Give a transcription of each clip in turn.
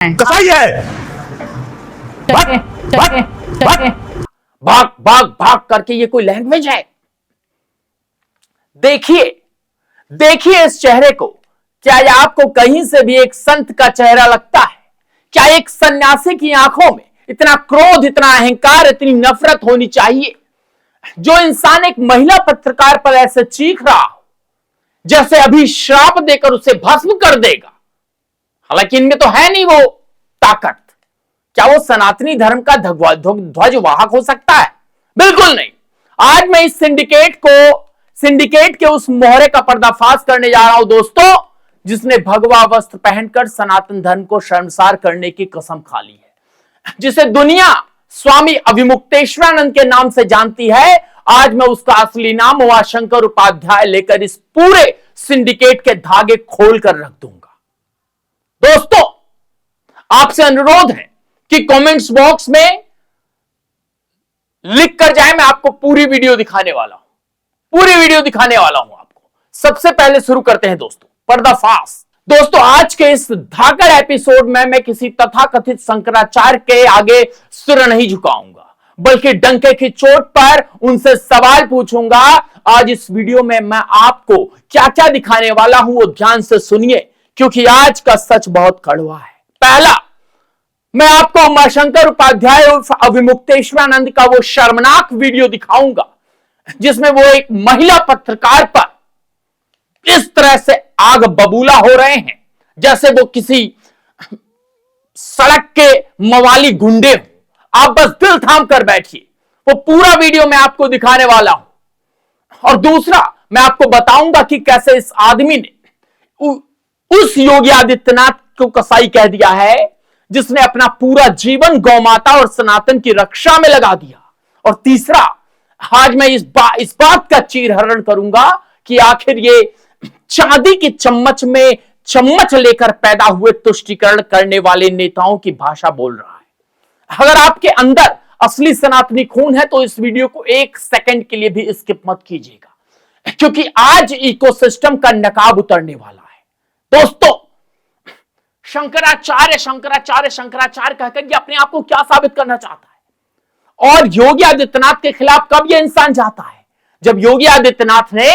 कसाई है। भाग भाग भाग भाग भाग भाग करके ये कोई लैंग्वेज है? देखिए देखिए इस चेहरे को। क्या ये आपको कहीं से भी एक संत का चेहरा लगता है? क्या एक सन्यासी की आंखों में इतना क्रोध, इतना अहंकार, इतनी नफरत होनी चाहिए? जो इंसान एक महिला पत्रकार पर ऐसे चीख रहा हो जैसे अभी श्राप देकर उसे भस्म कर देगा। हालांकि इनमें तो है नहीं वो ताकत। क्या वो सनातनी धर्म का ध्वज वाहक हो सकता है? बिल्कुल नहीं। आज मैं इस सिंडिकेट के उस मोहरे का पर्दाफाश करने जा रहा हूं दोस्तों, जिसने भगवा वस्त्र पहनकर सनातन धर्म को शर्मसार करने की कसम खा ली है, जिसे दुनिया स्वामी अविमुक्तेश्वरानंद के नाम से जानती है। आज मैं उसका असली नाम उमाशंकर उपाध्याय लेकर इस पूरे सिंडिकेट के धागे खोल कर रख दूंगा। दोस्तों, आपसे अनुरोध है कि कमेंट्स बॉक्स में लिख कर जाए। मैं आपको पूरी वीडियो दिखाने वाला हूं आपको। सबसे पहले शुरू करते हैं दोस्तों पर्दाफाश। दोस्तों, आज के इस धाकड़ एपिसोड में मैं किसी तथाकथित शंकराचार्य के आगे सिर नहीं झुकाऊंगा, बल्कि डंके की चोट पर उनसे सवाल पूछूंगा। आज इस वीडियो में मैं आपको क्या क्या दिखाने वाला हूं वो ध्यान से सुनिए, क्योंकि आज का सच बहुत कड़वा है। पहला, मैं आपको उमाशंकर उपाध्याय उर्फ अविमुक्तेश्वरानंद का वो शर्मनाक वीडियो दिखाऊंगा जिसमें वो एक महिला पत्रकार पर इस तरह से आग बबूला हो रहे हैं जैसे वो किसी सड़क के मवाली गुंडे हो। आप बस दिल थाम कर बैठिए, वो पूरा वीडियो मैं आपको दिखाने वाला हूं। और दूसरा, मैं आपको बताऊंगा कि कैसे इस आदमी ने उस योगी आदित्यनाथ को कसाई कह दिया है जिसने अपना पूरा जीवन गौमाता और सनातन की रक्षा में लगा दिया। और तीसरा, आज मैं इस बात का चीरहरण करूंगा कि आखिर ये चांदी की चम्मच में चम्मच लेकर पैदा हुए तुष्टीकरण करने वाले नेताओं की भाषा बोल रहा है। अगर आपके अंदर असली सनातनी खून है तो इस वीडियो को एक सेकंड के लिए भी स्किप मत कीजिएगा, क्योंकि आज इकोसिस्टम का नकाब उतरने वाला है। दोस्तों, शंकराचार्य शंकराचार्य शंकराचार्य कहकर ये अपने आप को क्या साबित करना चाहता है? और योगी आदित्यनाथ के खिलाफ कब यह इंसान जाता है? जब योगी आदित्यनाथ ने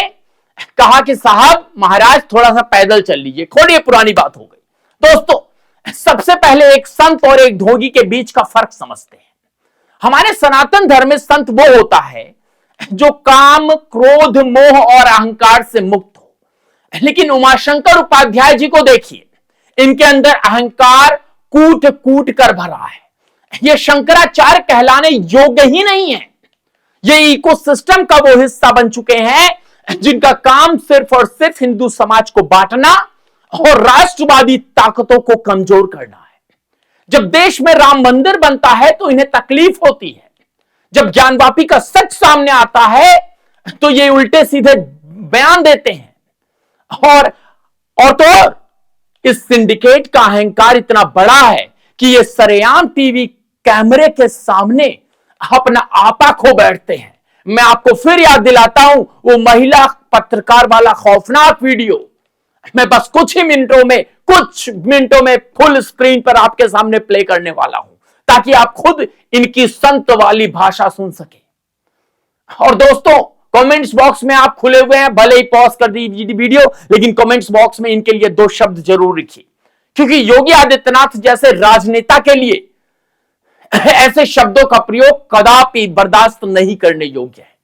कहा कि साहब महाराज थोड़ा सा पैदल चल लीजिए। खोलिए, पुरानी बात हो गई। दोस्तों, सबसे पहले एक संत और एक ढोंगी के बीच का फर्क समझते हैं। हमारे सनातन धर्म में संत वो होता है जो काम, क्रोध, मोह और अहंकार से मुक्त हो। लेकिन उमाशंकर उपाध्याय जी को देखिए, इनके अंदर अहंकार कूट कूट कर भरा है। ये शंकराचार्य कहलाने योग्य ही नहीं है। ये इकोसिस्टम का वो हिस्सा बन चुके हैं जिनका काम सिर्फ और सिर्फ हिंदू समाज को बांटना और राष्ट्रवादी ताकतों को कमजोर करना है। जब देश में राम मंदिर बनता है तो इन्हें तकलीफ होती है। जब ज्ञानवापी का सच सामने आता है तो ये उल्टे सीधे बयान देते हैं। और तो और इस सिंडिकेट का अहंकार इतना बड़ा है कि ये सरेआम टीवी कैमरे के सामने अपना आपा खो बैठते हैं। मैं आपको फिर याद दिलाता हूं वो महिला पत्रकार वाला खौफनाक वीडियो। मैं बस कुछ मिनटों में फुल स्क्रीन पर आपके सामने प्ले करने वाला हूं, ताकि आप खुद इनकी संत वाली भाषा सुन सके। और दोस्तों, कमेंट्स बॉक्स में आप खुले हुए हैं, भले ही पॉज कर दीजिए वीडियो, लेकिन कमेंट्स बॉक्स में इनके लिए 2 शब्द जरूर लिखिए, क्योंकि योगी आदित्यनाथ जैसे राजनेता के लिए ऐसे शब्दों का प्रयोग कदापि बर्दाश्त नहीं करने योग्य है।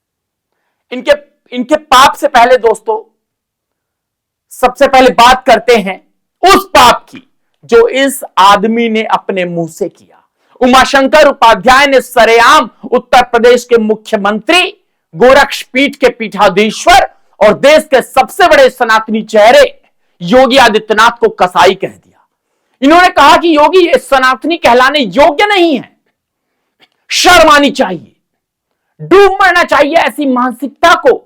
इनके पाप से पहले दोस्तों, सबसे पहले बात करते हैं उस पाप की जो इस आदमी ने अपने मुंह से किया। उमाशंकर उपाध्याय ने सरेआम उत्तर प्रदेश के मुख्यमंत्री, गोरक्षपीठ के पीठाधीश्वर और देश के सबसे बड़े सनातनी चेहरे योगी आदित्यनाथ को कसाई कह दिया। इन्होंने कहा कि योगी सनातनी कहलाने योग्य नहीं है। शर्म आनी चाहिए, डूब मरना चाहिए ऐसी मानसिकता को।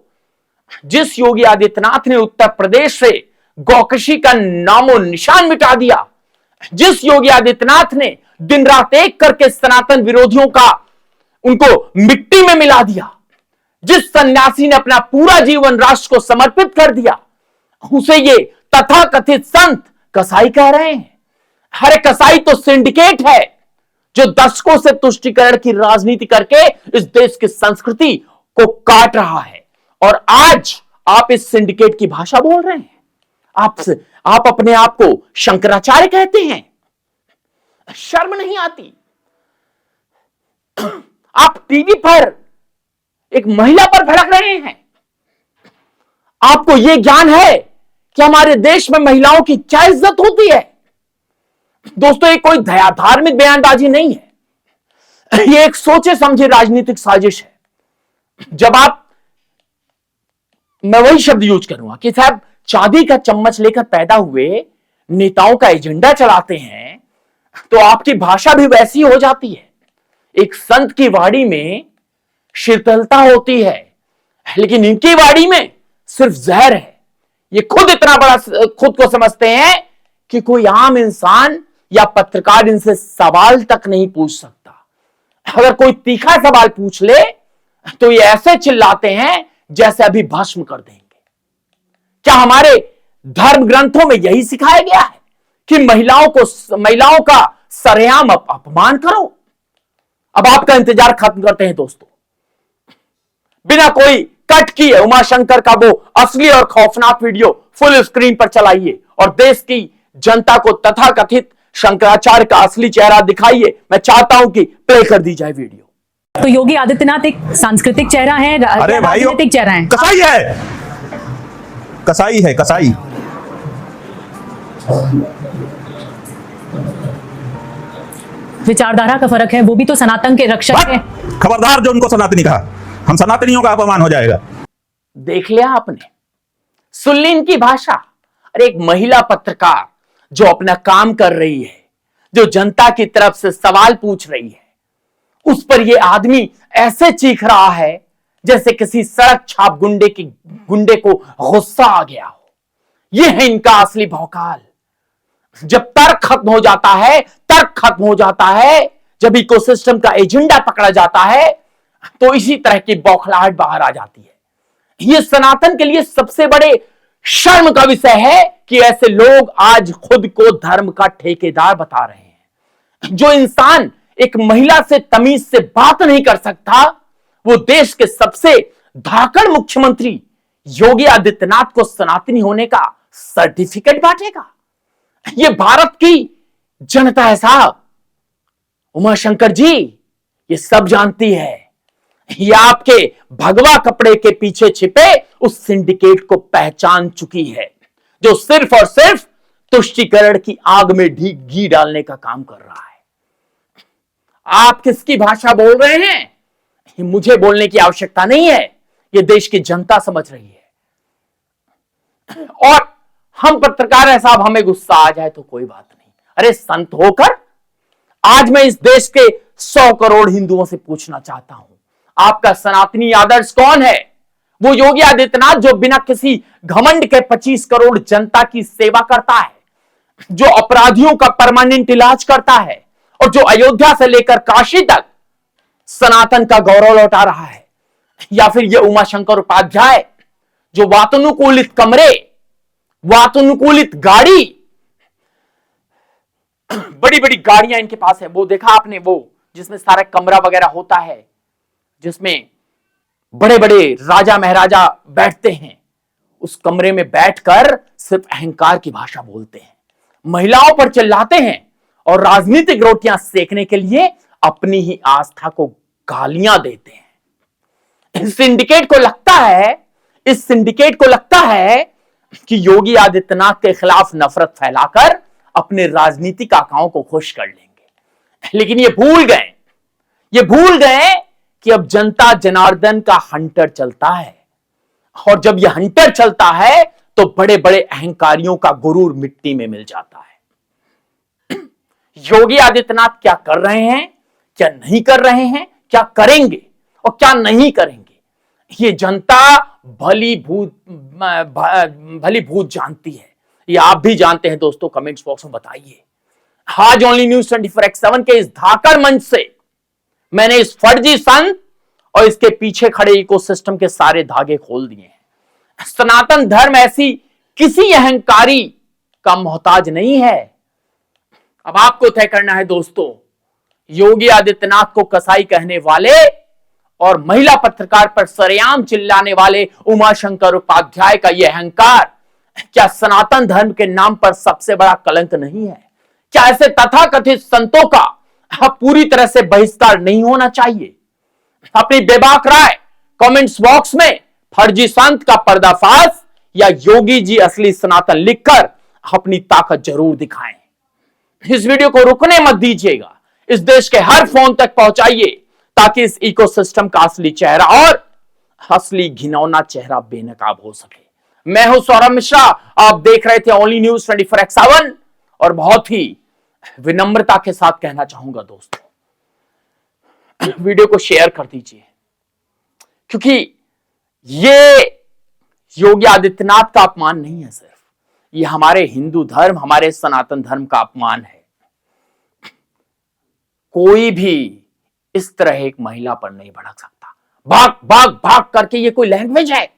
जिस योगी आदित्यनाथ ने उत्तर प्रदेश से गौकशी का नामो निशान मिटा दिया, जिस योगी आदित्यनाथ ने दिन रात एक करके सनातन विरोधियों का उनको मिट्टी में मिला दिया, जिस सन्यासी ने अपना पूरा जीवन राष्ट्र को समर्पित कर दिया, उसे ये तथाकथित संत कसाई कह रहे हैं। अरे कसाई तो सिंडिकेट है जो दशकों से तुष्टीकरण की राजनीति करके इस देश की संस्कृति को काट रहा है। और आज आप इस सिंडिकेट की भाषा बोल रहे हैं। आप अपने आप को शंकराचार्य कहते हैं। शर्म नहीं आती? आप टीवी पर एक महिला पर भड़क रहे हैं। आपको यह ज्ञान है कि हमारे देश में महिलाओं की क्या इज्जत होती है? दोस्तों, ये कोई धार्मिक बयानबाजी नहीं है, ये एक सोचे समझे राजनीतिक साजिश है। जब मैं वही शब्द यूज करूंगा कि साहब चांदी का चम्मच लेकर पैदा हुए नेताओं का एजेंडा चलाते हैं, तो आपकी भाषा भी वैसी हो जाती है। एक संत की वाणी में शीतलता होती है, लेकिन इनकी वाणी में सिर्फ जहर है। ये खुद इतना बड़ा खुद को समझते हैं कि कोई आम इंसान या पत्रकार इनसे सवाल तक नहीं पूछ सकता। अगर कोई तीखा सवाल पूछ ले तो ये ऐसे चिल्लाते हैं जैसे अभी भस्म कर देंगे। क्या हमारे धर्म ग्रंथों में यही सिखाया गया है कि महिलाओं का सरेआम अपमान करो? अब आपका इंतजार खत्म करते हैं दोस्तों। बिना कोई कट किए उमाशंकर का वो असली और खौफनाक वीडियो फुल स्क्रीन पर चलाइए और देश की जनता को तथाकथित शंकराचार्य का असली चेहरा दिखाइए। मैं चाहता हूं कि प्ले कर दी जाए वीडियो। तो योगी आदित्यनाथ एक सांस्कृतिक चेहरा है, राजनीतिक चेहरा है? कसाई है, कसाई है, कसाई। विचारधारा का फर्क है, वो भी तो सनातन के रक्षक है। खबरदार जो उनको सनातनी कहा, हम सनातनियों का अपमान हो जाएगा। देख लिया आपने, सुन ली इनकी भाषा। अरे एक महिला पत्रकार जो अपना काम कर रही है, जो जनता की तरफ से सवाल पूछ रही है, उस पर यह आदमी ऐसे चीख रहा है जैसे किसी सड़क छाप गुंडे को गुस्सा आ गया हो। यह है इनका असली भौकाल। जब तर्क खत्म हो जाता है, जब इकोसिस्टम का एजेंडा पकड़ा जाता है, तो इसी तरह की बौखलाहट बाहर आ जाती है। यह सनातन के लिए सबसे बड़े शर्म का विषय है कि ऐसे लोग आज खुद को धर्म का ठेकेदार बता रहे हैं। जो इंसान एक महिला से तमीज से बात नहीं कर सकता, वो देश के सबसे धाकड़ मुख्यमंत्री योगी आदित्यनाथ को सनातनी होने का सर्टिफिकेट बांटेगा। ये भारत की जनता है साहब। उमाशंकर जी ये सब जानती है। ये आपके भगवा कपड़े के पीछे छिपे उस सिंडिकेट को पहचान चुकी है, जो सिर्फ और सिर्फ तुष्टीकरण की आग में घी डालने का काम कर रहा है। आप किसकी भाषा बोल रहे हैं? ये मुझे बोलने की आवश्यकता नहीं है, ये देश की जनता समझ रही है। और हम पत्रकार हैं साहब, हमें गुस्सा आ जाए तो कोई बात नहीं। अरे संत होकर आज मैं इस देश के 100 करोड़ हिंदुओं से पूछना चाहता हूं, आपका सनातनी आदर्श कौन है? वो योगी आदित्यनाथ जो बिना किसी घमंड के 25 करोड़ जनता की सेवा करता है, जो अपराधियों का परमानेंट इलाज करता है, और जो अयोध्या से लेकर काशी तक सनातन का गौरव लौटा रहा है? या फिर ये उमाशंकर उपाध्याय जो वातानुकूलित कमरे, वातानुकूलित गाड़ी, बड़ी बड़ी गाड़ियां इनके पास है, वो देखा आपने, वो जिसमें सारा कमरा वगैरह होता है, जिसमें बड़े बड़े राजा महाराजा बैठते हैं, उस कमरे में बैठकर सिर्फ अहंकार की भाषा बोलते हैं, महिलाओं पर चिल्लाते हैं और राजनीतिक रोटियां सेकने के लिए अपनी ही आस्था को गालियां देते हैं। इस सिंडिकेट को लगता है कि योगी आदित्यनाथ के खिलाफ नफरत फैलाकर अपने राजनीतिक आकाओं को खुश कर लेंगे, लेकिन ये भूल गए कि अब जनता जनार्दन का हंटर चलता है, और जब यह हंटर चलता है तो बड़े बड़े अहंकारियों का गुरूर मिट्टी में मिल जाता है। योगी आदित्यनाथ क्या कर रहे हैं, क्या नहीं कर रहे हैं, क्या करेंगे और क्या नहीं करेंगे, ये जनता भली भूत जानती है। ये आप भी जानते हैं दोस्तों, कमेंट्स बॉक्स में बताइए। आज ओनली न्यूज 24x7 के इस धाकड़ मंच से मैंने इस फर्जी संत और इसके पीछे खड़े इकोसिस्टम के सारे धागे खोल दिए हैं। सनातन धर्म ऐसी किसी अहंकारी का मोहताज नहीं है। अब आपको तय करना है दोस्तों, योगी आदित्यनाथ को कसाई कहने वाले और महिला पत्रकार पर सरेआम चिल्लाने वाले उमाशंकर उपाध्याय का यह अहंकार क्या सनातन धर्म के नाम पर सबसे बड़ा कलंक नहीं है? क्या ऐसे तथाकथित संतों का पूरी तरह से बहिष्कार नहीं होना चाहिए? अपनी बेबाक राय कमेंट्स बॉक्स में फर्जी संत का पर्दाफाश या योगी जी असली सनातन लिखकर अपनी ताकत जरूर दिखाएं। इस वीडियो को रुकने मत दीजिएगा, इस देश के हर फोन तक पहुंचाइए ताकि इस इकोसिस्टम का असली चेहरा और असली घिनौना चेहरा बेनकाब हो सके। मैं हूं सौरभ मिश्रा, आप देख रहे थे ओनली न्यूज 24x7 और बहुत ही विनम्रता के साथ कहना चाहूंगा दोस्तों, वीडियो को शेयर कर दीजिए, क्योंकि ये योगी आदित्यनाथ का अपमान नहीं है, सिर्फ ये हमारे हिंदू धर्म, हमारे सनातन धर्म का अपमान है। कोई भी इस तरह एक महिला पर नहीं भड़क सकता। भाग भाग भाग करके ये कोई लैंग्वेज है?